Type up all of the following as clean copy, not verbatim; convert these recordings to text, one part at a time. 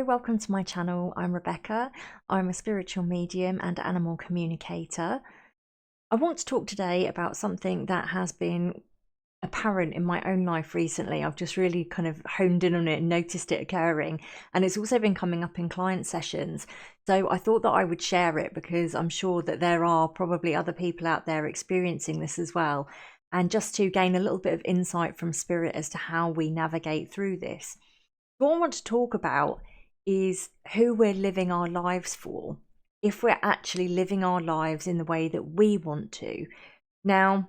welcome to my channel. I'm Rebecca. I'm a spiritual medium and animal communicator. I want to talk today about something that has been apparent in my own life recently. I've just really kind of honed in on it and noticed it occurring, and it's also been coming up in client sessions. So I thought that I would share it because I'm sure that there are probably other people out there experiencing this as well, and just to gain a little bit of insight from spirit as to how we navigate through this. What I want to talk about is who we're living our lives for, if we're actually living our lives in the way that we want to. Now,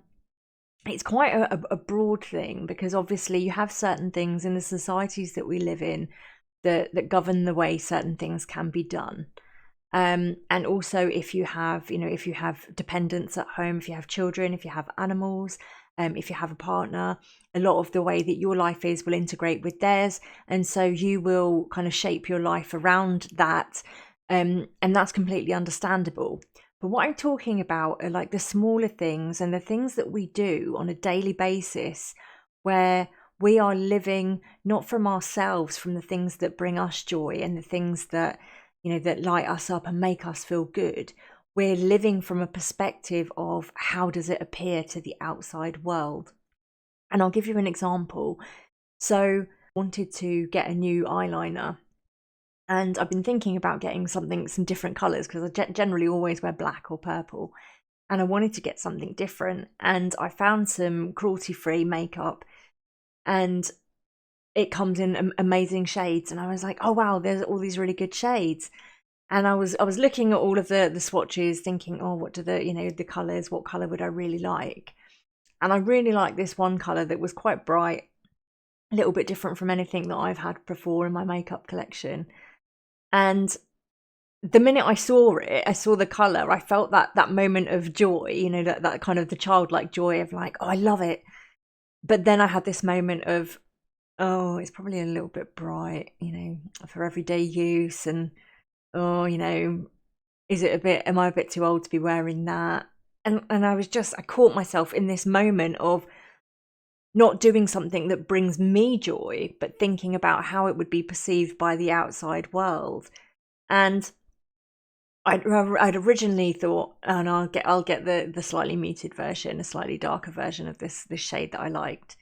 it's quite a broad thing because obviously you have certain things in the societies that we live in that govern the way certain things can be done. And also if you have dependents at home, if you have children, if you have animals, if you have a partner, a lot of the way that your life is will integrate with theirs. And so you will kind of shape your life around that. And that's completely understandable. But what I'm talking about are like the smaller things and the things that we do on a daily basis where we are living not from ourselves, from the things that bring us joy and the things that, that light us up and make us feel good. We're living from a perspective of how does it appear to the outside world. And I'll give you an example. So I wanted to get a new eyeliner. And I've been thinking about getting some different colours because I generally always wear black or purple. And I wanted to get something different. And I found some cruelty-free makeup. And it comes in amazing shades. And I was like, oh, wow, there's all these really good shades. And I was looking at all of the swatches thinking, oh, what do the colours, what colour would I really like? And I really like this one colour that was quite bright, a little bit different from anything that I've had before in my makeup collection. And the minute I saw it, I saw the colour, I felt that moment of joy, that kind of the childlike joy of like, oh, I love it. But then I had this moment of, oh, it's probably a little bit bright, for everyday use. And, oh, am I a bit too old to be wearing that? And I caught myself in this moment of not doing something that brings me joy, but thinking about how it would be perceived by the outside world. And I'd originally thought, oh, no, I'll get the slightly muted version, a slightly darker version of this shade that I liked.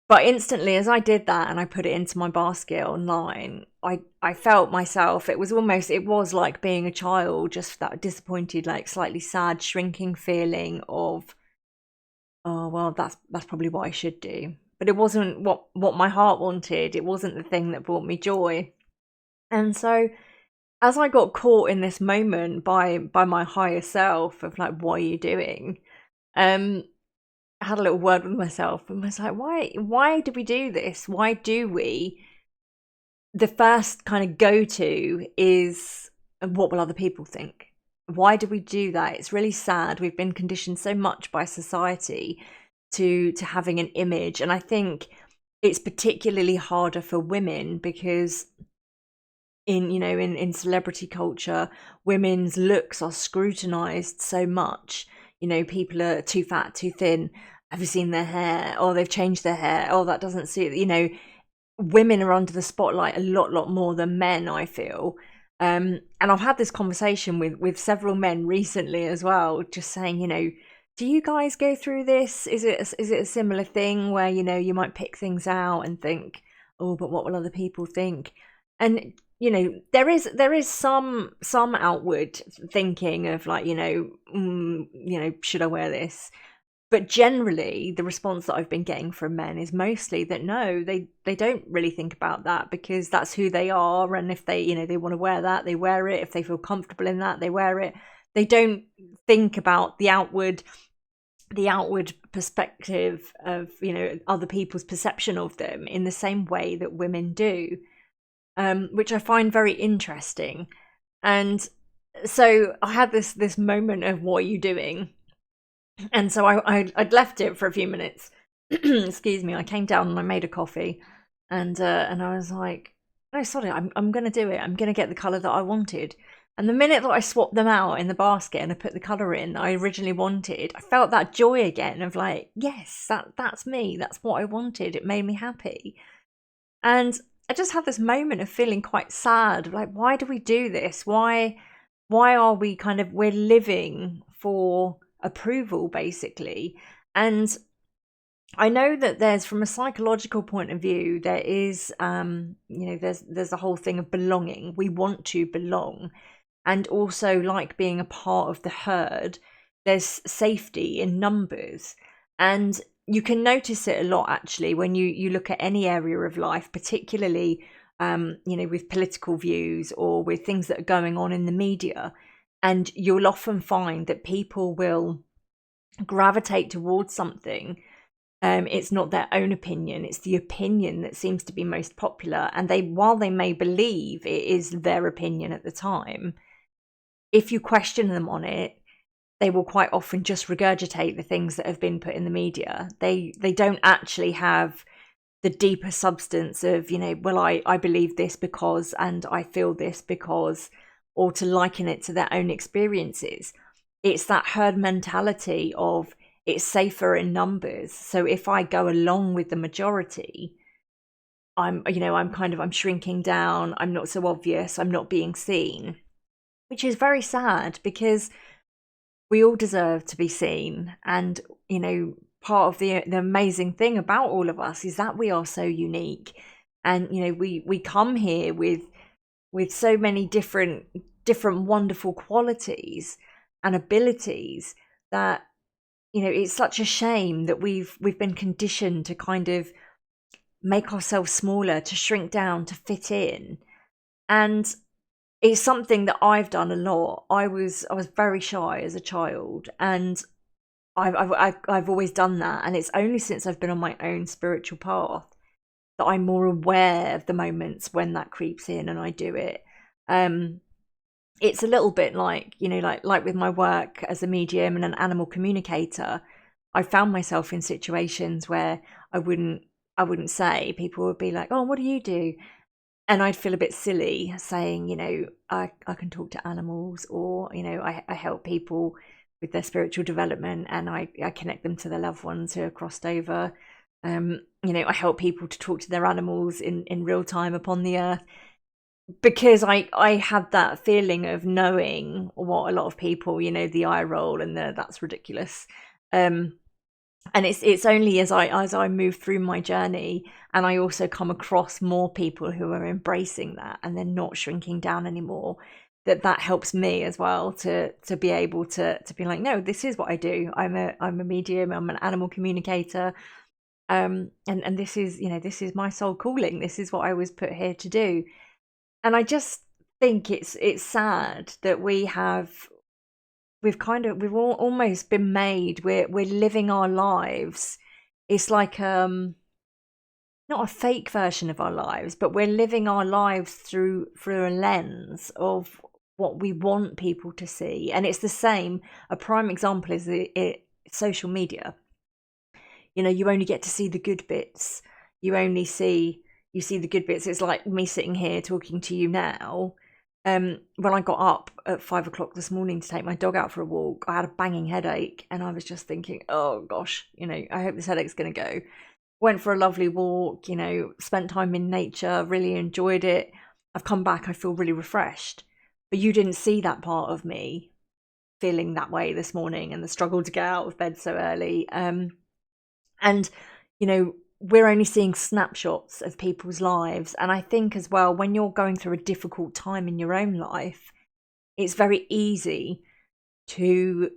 But instantly, as I did that and I put it into my basket online, I felt myself, it was like being a child, just that disappointed, like slightly sad, shrinking feeling of, oh, well, that's probably what I should do. But it wasn't what my heart wanted. It wasn't the thing that brought me joy. And so as I got caught in this moment by my higher self of like, what are you doing? I had a little word with myself and was like, why do we do this? Why do we? The first kind of go-to is, what will other people think? Why do we do that? It's really sad. We've been conditioned so much by society to having an image. And I think it's particularly harder for women because in celebrity culture, women's looks are scrutinized so much. People are too fat, too thin. Have you seen their hair? Oh, they've changed their hair. Oh, that doesn't suit. Women are under the spotlight a lot more than men, I feel. And I've had this conversation with several men recently as well, just saying, do you guys go through this? Is it a similar thing where, you might pick things out and think, oh, but what will other people think? And, there is some outward thinking of like, should I wear this? But generally, the response that I've been getting from men is mostly that no, they don't really think about that because that's who they are. And if they, they want to wear that, they wear it. If they feel comfortable in that, they wear it. They don't think about the outward perspective of, other people's perception of them in the same way that women do, which I find very interesting. And so I had this moment of, what are you doing? And so I'd left it for a few minutes. Excuse me. I came down and I made a coffee, and I was like, no, sorry, I'm going to do it. I'm going to get the colour that I wanted. And the minute that I swapped them out in the basket and I put the colour in that I originally wanted, I felt that joy again of like, yes, that's me. That's what I wanted. It made me happy. And just had this moment of feeling quite sad. Like, why do we do this? Why are we we're living for approval, basically? And I know that there's, from a psychological point of view, there is, there's a whole thing of belonging. We want to belong. And also, like being a part of the herd, there's safety in numbers. And you can notice it a lot, actually, when you look at any area of life, particularly, with political views or with things that are going on in the media. And you'll often find that people will gravitate towards something. It's not their own opinion, it's the opinion that seems to be most popular. And while they may believe it is their opinion at the time, if you question them on it, they will quite often just regurgitate the things that have been put in the media. They don't actually have the deeper substance of, well, I believe this because, and I feel this because, or to liken it to their own experiences. It's that herd mentality of, it's safer in numbers. So if I go along with the majority, I'm shrinking down. I'm not so obvious. I'm not being seen, which is very sad, because we all deserve to be seen. And, part of the amazing thing about all of us is that we are so unique. And, we come here with so many different wonderful qualities and abilities that, it's such a shame that we've been conditioned to kind of make ourselves smaller, to shrink down, to fit in. And it's something that I've done a lot. I was very shy as a child, and I've always done that. And it's only since I've been on my own spiritual path that I'm more aware of the moments when that creeps in and I do it. It's a little bit like, like with my work as a medium and an animal communicator, I found myself in situations where I wouldn't say. People would be like, oh, what do you do? And I'd feel a bit silly saying, I can talk to animals, or, I help people with their spiritual development, and I connect them to their loved ones who are crossed over. I help people to talk to their animals in real time upon the earth. Because I had that feeling of knowing what a lot of people, the eye roll and that's ridiculous. And it's only as I move through my journey, and I also come across more people who are embracing that and they're not shrinking down anymore, that helps me as well to be able to be like, no, this is what I do. I'm a medium. I'm an animal communicator. And this is, this is my soul calling. This is what I was put here to do. And I just think it's sad that we've almost been made, we're living our lives. It's like not a fake version of our lives, but we're living our lives through a lens of what we want people to see. And it's the same. A prime example is social media. You only get to see the good bits. You see the good bits. It's like me sitting here talking to you now. When I got up at 5 o'clock this morning to take my dog out for a walk, I had a banging headache, and I was just thinking, oh gosh, I hope this headache's going to go. Went for a lovely walk, spent time in nature, really enjoyed it. I've come back, I feel really refreshed. But you didn't see that part of me feeling that way this morning, and the struggle to get out of bed so early. And we're only seeing snapshots of people's lives. And I think as well, when you're going through a difficult time in your own life, it's very easy to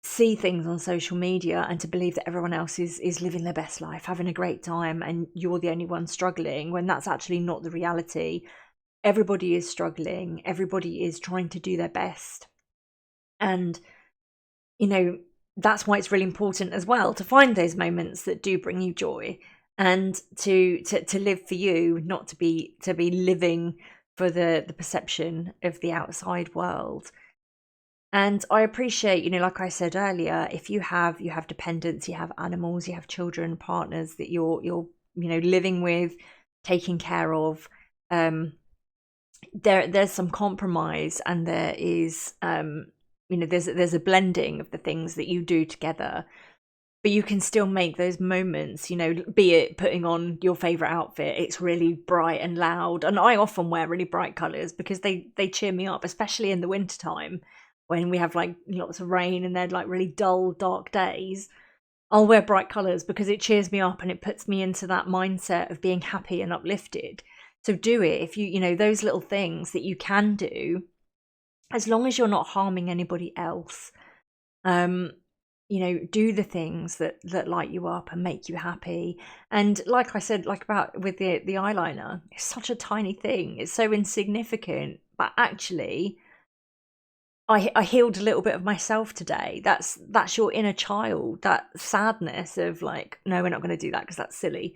see things on social media and to believe that everyone else is living their best life, having a great time, and you're the only one struggling, when that's actually not the reality. Everybody is struggling. Everybody is trying to do their best. And, that's why it's really important as well to find those moments that do bring you joy, and to live for you, not to be living for the perception of the outside world. And I appreciate, like I said earlier, if you have dependents, you have animals, you have children, partners that you're living with, taking care of, there's some compromise, and there is there's a blending of the things that you do together. but you can still make those moments, you know, be it putting on your favorite outfit. It's really bright and loud. And I often wear really bright colors because they cheer me up, especially in the wintertime when we have like lots of rain and they're like really dull, dark days. I'll wear bright colors because it cheers me up and it puts me into that mindset of being happy and uplifted. So do it if you know, those little things that you can do, as long as you're not harming anybody else. You know, do the things that light you up and make you happy. And like I said, like about with the eyeliner, it's such a tiny thing. It's so insignificant, but actually I healed a little bit of myself today. That's your inner child, that sadness of like, no, we're not going to do that because that's silly.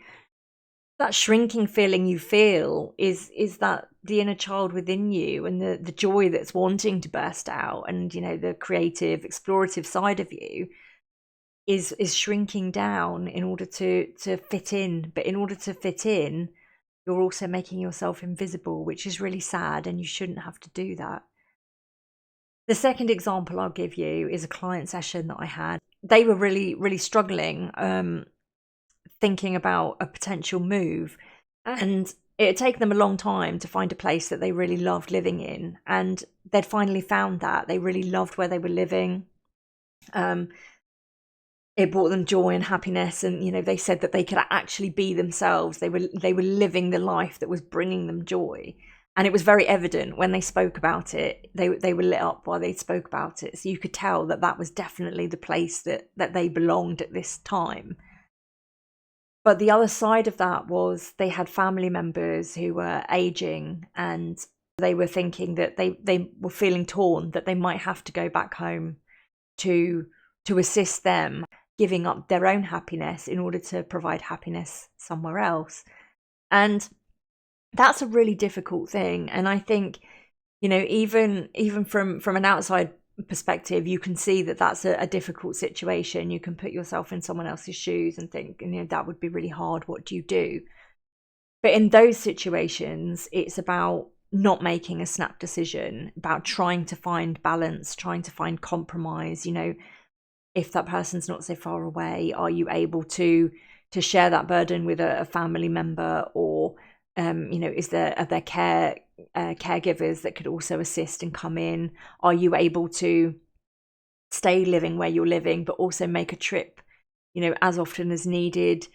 That shrinking feeling you feel is that the inner child within you, and the joy that's wanting to burst out, and you know, the creative, explorative side of you is shrinking down in order to fit in. But in order to fit in, you're also making yourself invisible, which is really sad, and you shouldn't have to do that. The second example I'll give you is a client session that I had. They were really struggling, thinking about a potential move, and it had taken them a long time to find a place that they really loved living in, and they'd finally found that. They really loved where they were living. It brought them joy and happiness, and you know, they said that they could actually be themselves. They were living the life that was bringing them joy, and it was very evident when they spoke about it. They were lit up while they spoke about it, so you could tell that that was definitely the place that they belonged at this time. But the other side of that was they had family members who were aging, and they were thinking that they were feeling torn, that they might have to go back home to assist them, giving up their own happiness in order to provide happiness somewhere else. And that's a really difficult thing. And I think, you know, even from an outside perspective, you can see that that's a difficult situation. You can put yourself in someone else's shoes and think, you know, that would be really hard. What do you do? But in those situations, it's about not making a snap decision, about trying to find balance, trying to find compromise. You know, if that person's not so far away, are you able to share that burden with a family member? Or you know, are there caregivers that could also assist and come in? Are you able to stay living where you're living but also make a trip, you know, as often as needed?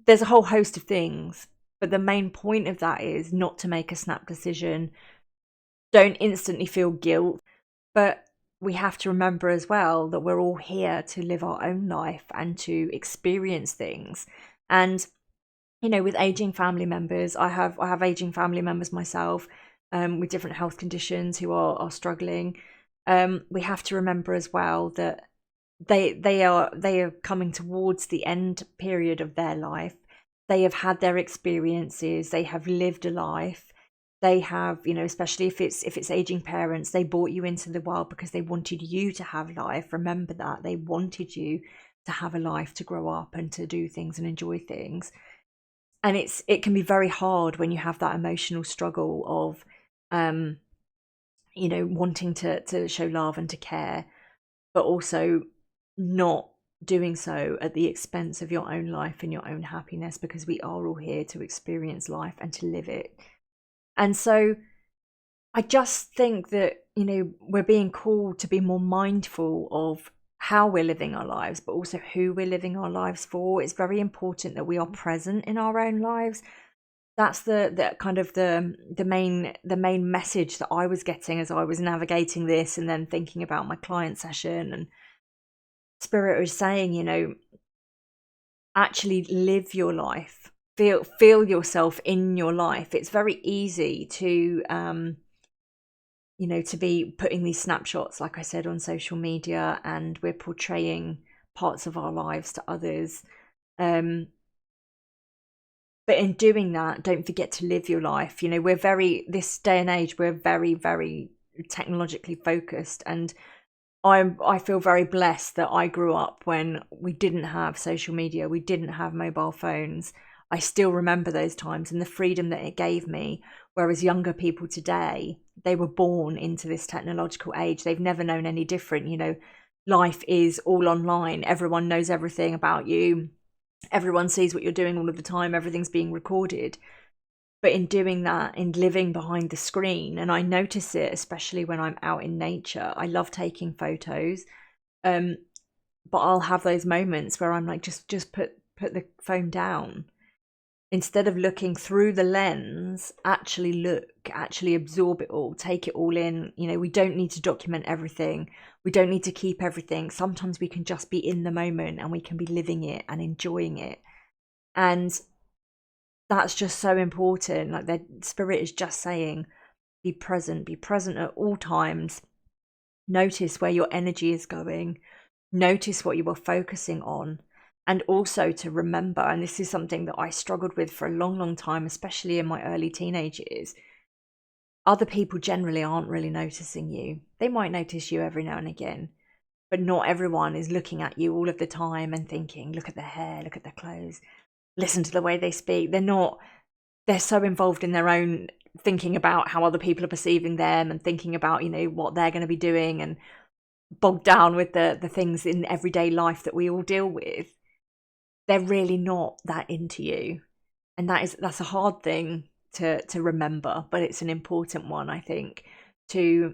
There's a whole host of things, but the main point of that is not to make a snap decision. Don't instantly feel guilt, but we have to remember as well that we're all here to live our own life and to experience things. And you know, with aging family members, I have aging family members myself, with different health conditions who are struggling. We have to remember as well that they are coming towards the end period of their life. They have had their experiences. They have lived a life. They have, you know, especially if it's aging parents, they brought you into the world because they wanted you to have life. Remember that they wanted you to have a life, to grow up and to do things and enjoy things. And it can be very hard when you have that emotional struggle of, you know, wanting to show love and to care, but also not doing so at the expense of your own life and your own happiness, because we are all here to experience life and to live it. And so I just think that, you know, we're being called to be more mindful of how we're living our lives, but also who we're living our lives for. It's very important that we are present in our own lives. That's the kind of the main message that I was getting as I was navigating this and then thinking about my client session. And Spirit was saying, you know, actually live your life. Feel yourself in your life. It's very easy to you know, to be putting these snapshots, like I said, on social media, and we're portraying parts of our lives to others. But in doing that, don't forget to live your life. You know, this day and age, we're very, very technologically focused. And I feel very blessed that I grew up when we didn't have social media, we didn't have mobile phones. I still remember those times and the freedom that it gave me. Whereas younger people today, they were born into this technological age. They've never known any different. You know, life is all online. Everyone knows everything about you. Everyone sees what you're doing all of the time. Everything's being recorded. But in doing that, in living behind the screen, and I notice it, especially when I'm out in nature, I love taking photos. But I'll have those moments where I'm like, just put the phone down. Instead of looking through the lens, actually look, actually absorb it all, take it all in. You know, we don't need to document everything. We don't need to keep everything. Sometimes we can just be in the moment and we can be living it and enjoying it. And that's just so important. Like, the spirit is just saying, be present at all times. Notice where your energy is going. Notice what you are focusing on. And also to remember, and this is something that I struggled with for a long time, especially in my early teenage years, other people generally aren't really noticing you. They might notice you every now and again, but not everyone is looking at you all of the time and thinking, look at their hair, look at their clothes, listen to the way they speak. They're so involved in their own thinking about how other people are perceiving them and thinking about, you know, what they're going to be doing, and bogged down with the things in everyday life that we all deal with. They're really not that into you. And that's a hard thing to remember, but it's an important one, I think, to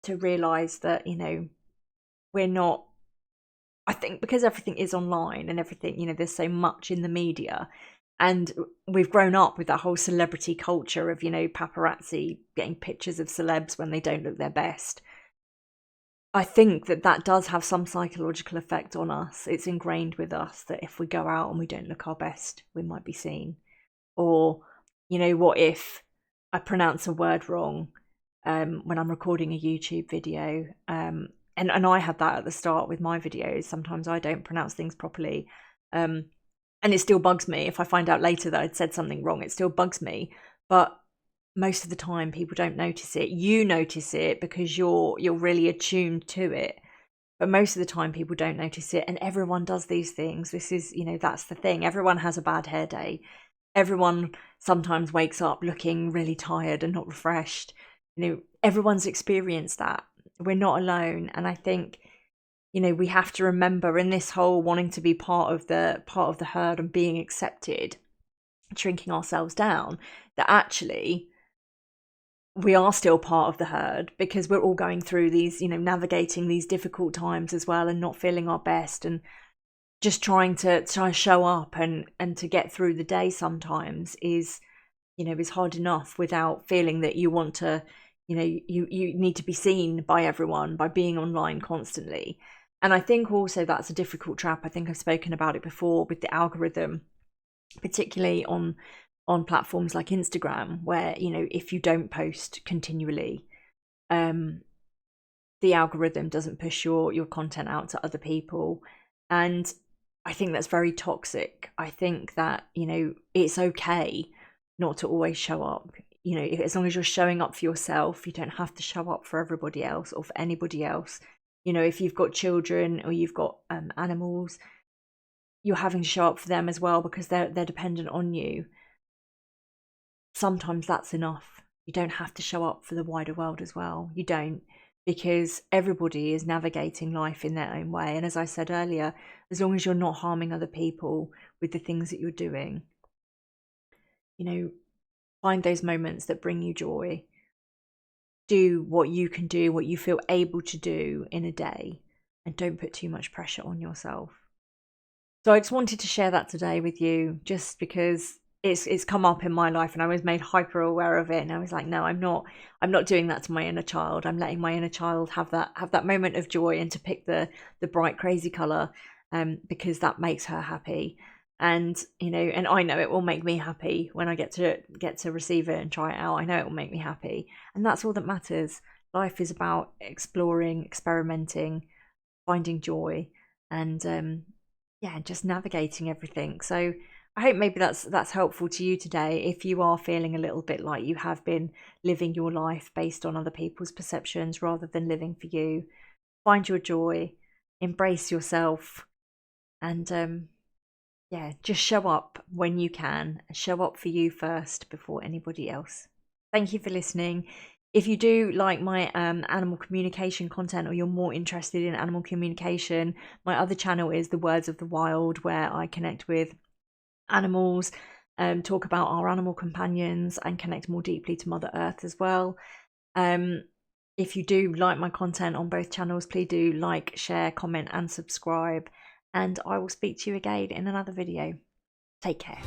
realize that, you know, we're not, I think, because everything is online and everything, you know, there's so much in the media, and we've grown up with that whole celebrity culture of, you know, paparazzi getting pictures of celebs when they don't look their best. I think that does have some psychological effect on us. It's ingrained with us that if we go out and we don't look our best, we might be seen. Or, you know, what if I pronounce a word wrong when I'm recording a YouTube video? And I had that at the start with my videos. Sometimes I don't pronounce things properly. And it still bugs me. If I find out later that I'd said something wrong, it still bugs me. But most of the time people don't notice it. You notice it because you're really attuned to it, but most of the time people don't notice it. And everyone does these things. This is, you know, that's the thing. Everyone has a bad hair day. Everyone sometimes wakes up looking really tired and not refreshed. You know, everyone's experienced that. We're not alone. And I think, you know, we have to remember, in this whole wanting to be part of the herd and being accepted, shrinking ourselves down, that actually we are still part of the herd, because we're all going through these, you know, navigating these difficult times as well, and not feeling our best, and just trying to show up and to get through the day sometimes is, you know, is hard enough without feeling that you want to, you know, you need to be seen by everyone by being online constantly. And I think also that's a difficult trap. I think I've spoken about it before with the algorithm, particularly on platforms like Instagram, where, you know, if you don't post continually, the algorithm doesn't push your content out to other people. And I think that's very toxic. I think that, you know, it's okay not to always show up. You know, as long as you're showing up for yourself, you don't have to show up for everybody else or for anybody else. You know, if you've got children or you've got animals, you're having to show up for them as well, because they're dependent on you. Sometimes that's enough. You don't have to show up for the wider world as well. You don't, because everybody is navigating life in their own way. And as I said earlier, as long as you're not harming other people with the things that you're doing, you know, find those moments that bring you joy. Do what you can do, what you feel able to do in a day, and don't put too much pressure on yourself. So I just wanted to share that today with you, just because it's come up in my life and I was made hyper aware of it, and I was like, no, I'm not doing that to my inner child. I'm letting my inner child have that moment of joy, and to pick the bright crazy color because that makes her happy. And, you know, and I know it will make me happy when I get to receive it and try it out. I know it will make me happy, and that's all that matters. Life is about exploring, experimenting, finding joy, and just navigating everything. So I hope maybe that's helpful to you today. If you are feeling a little bit like you have been living your life based on other people's perceptions rather than living for you, find your joy, embrace yourself, and just show up when you can. Show up for you first before anybody else. Thank you for listening. If you do like my animal communication content, or you're more interested in animal communication, my other channel is The Words of the Wild, where I connect with animals, talk about our animal companions, and connect more deeply to Mother Earth as well. If you do like my content on both channels, please do like, share, comment, and subscribe. And I will speak to you again in another video. Take care.